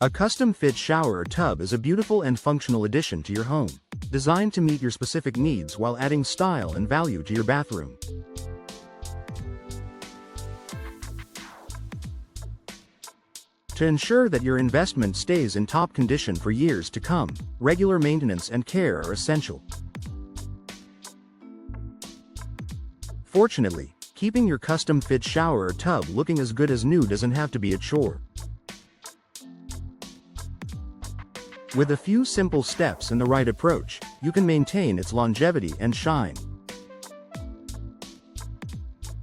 A custom-fit shower or tub is a beautiful and functional addition to your home, designed to meet your specific needs while adding style and value to your bathroom. To ensure that your investment stays in top condition for years to come, regular maintenance and care are essential. Fortunately, keeping your custom-fit shower or tub looking as good as new doesn't have to be a chore. With a few simple steps and the right approach, you can maintain its longevity and shine.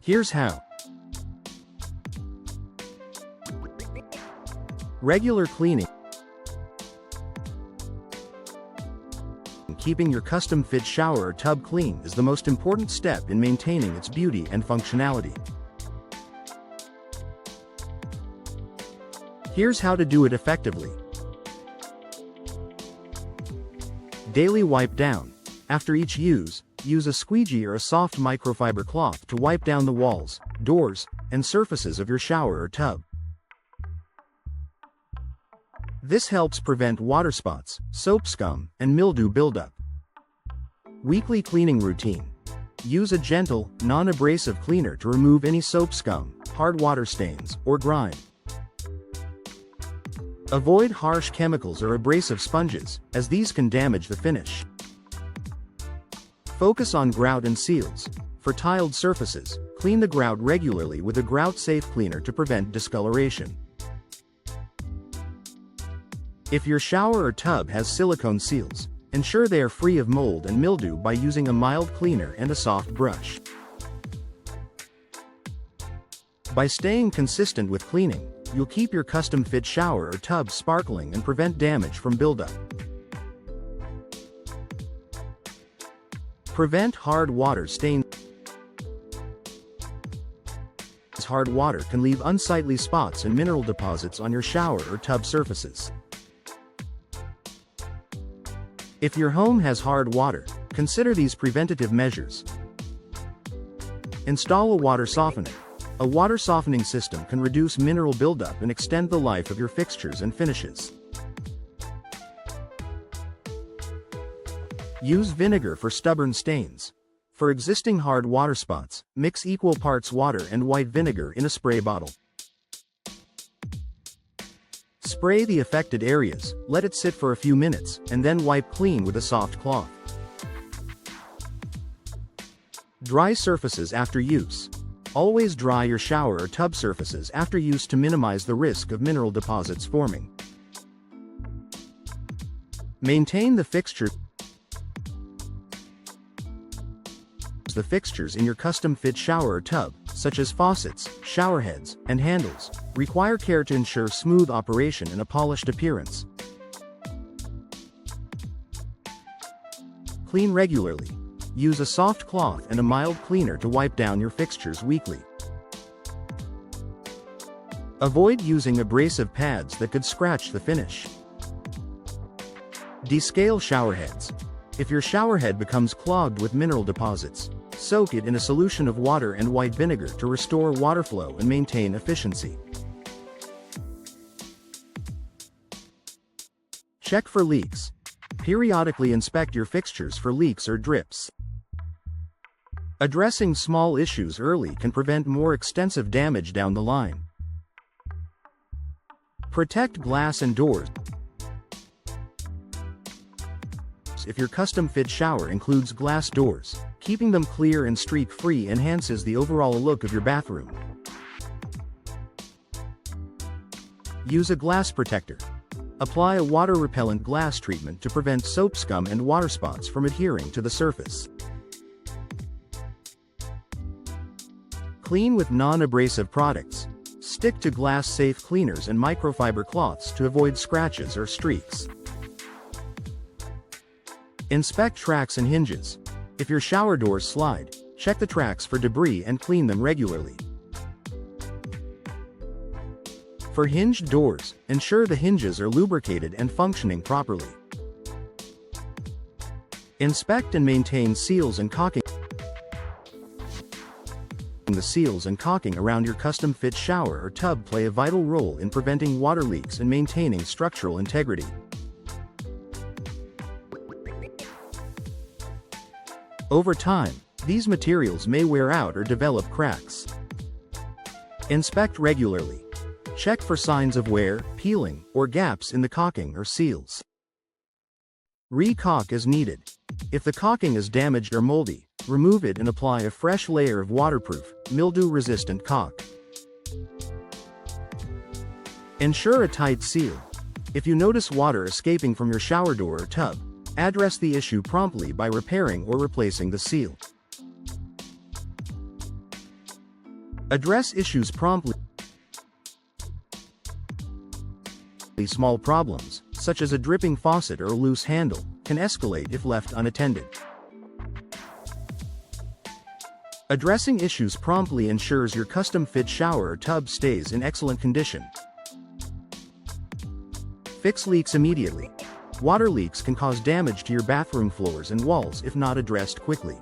Here's how. Regular cleaning. Keeping your custom-fit shower or tub clean is the most important step in maintaining its beauty and functionality. Here's how to do it effectively. Daily wipe down. After each use a squeegee or a soft microfiber cloth to wipe down the walls, doors, and surfaces of your shower or tub. This helps prevent water spots, soap scum, and mildew buildup. Weekly cleaning routine. Use a gentle, non-abrasive cleaner to remove any soap scum, hard water stains, or grime. Avoid harsh chemicals or abrasive sponges, as these can damage the finish. Focus on grout and seals. For tiled surfaces, clean the grout regularly with a grout-safe cleaner to prevent discoloration. If your shower or tub has silicone seals, ensure they are free of mold and mildew by using a mild cleaner and a soft brush. By staying consistent with cleaning, you'll keep your custom-fit shower or tub sparkling and prevent damage from buildup. Prevent hard water stains. Hard water can leave unsightly spots and mineral deposits on your shower or tub surfaces. If your home has hard water, consider these preventative measures. Install a water softener. A water softening system can reduce mineral buildup and extend the life of your fixtures and finishes. Use vinegar for stubborn stains. For existing hard water spots, mix equal parts water and white vinegar in a spray bottle. Spray the affected areas, let it sit for a few minutes, and then wipe clean with a soft cloth. Dry surfaces after use. Always dry your shower or tub surfaces after use to minimize the risk of mineral deposits forming. Maintain the fixtures in your custom-fit shower or tub, such as faucets, shower heads, and handles, require care to ensure smooth operation and a polished appearance. Clean regularly. Use a soft cloth and a mild cleaner to wipe down your fixtures weekly. Avoid using abrasive pads that could scratch the finish. Descale shower heads. If your shower head becomes clogged with mineral deposits, soak it in a solution of water and white vinegar to restore water flow and maintain efficiency. Check for leaks. Periodically inspect your fixtures for leaks or drips. Addressing small issues early can prevent more extensive damage down the line. Protect glass and doors. If your custom-fit shower includes glass doors, keeping them clear and streak-free enhances the overall look of your bathroom. Use a glass protector. Apply a water-repellent glass treatment to prevent soap scum and water spots from adhering to the surface. Clean with non-abrasive products. Stick to glass-safe cleaners and microfiber cloths to avoid scratches or streaks. Inspect tracks and hinges. If your shower doors slide, check the tracks for debris and clean them regularly. For hinged doors, ensure the hinges are lubricated and functioning properly. Inspect and maintain seals and caulking. The the seals and caulking around your custom-fit shower or tub play a vital role in preventing water leaks and maintaining structural integrity. Over time, these materials may wear out or develop cracks. Inspect regularly. Check for signs of wear, peeling, or gaps in the caulking or seals. Re-caulk as needed. If the caulking is damaged or moldy, remove it and apply a fresh layer of waterproof, mildew-resistant caulk. Ensure a tight seal. If you notice water escaping from your shower door or tub, address the issue promptly by repairing or replacing the seal. Address issues promptly. Small problems, such as a dripping faucet or a loose handle, can escalate if left unattended. Addressing issues promptly ensures your custom-fit shower or tub stays in excellent condition. Fix leaks immediately. Water leaks can cause damage to your bathroom floors and walls if not addressed quickly.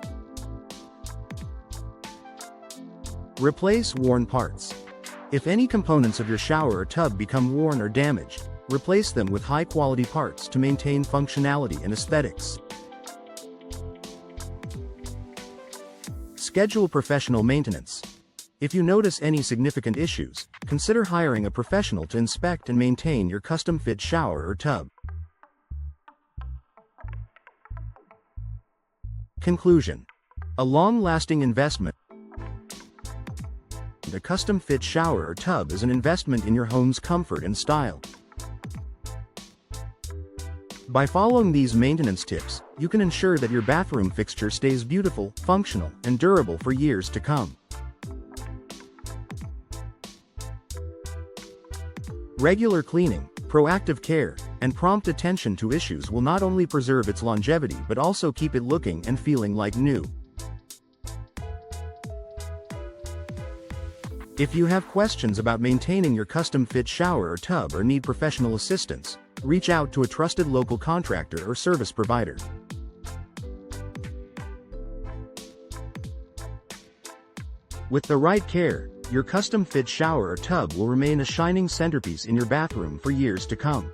Replace worn parts. If any components of your shower or tub become worn or damaged, replace them with high-quality parts to maintain functionality and aesthetics. Schedule professional maintenance. If you notice any significant issues, consider hiring a professional to inspect and maintain your custom-fit shower or tub. Conclusion. A long-lasting investment. A custom-fit shower or tub is an investment in your home's comfort and style. By following these maintenance tips, you can ensure that your bathroom fixture stays beautiful, functional, and durable for years to come. Regular cleaning, proactive care, and prompt attention to issues will not only preserve its longevity but also keep it looking and feeling like new. If you have questions about maintaining your custom-fit shower or tub or need professional assistance, reach out to a trusted local contractor or service provider. With the right care, your custom-fit shower or tub will remain a shining centerpiece in your bathroom for years to come.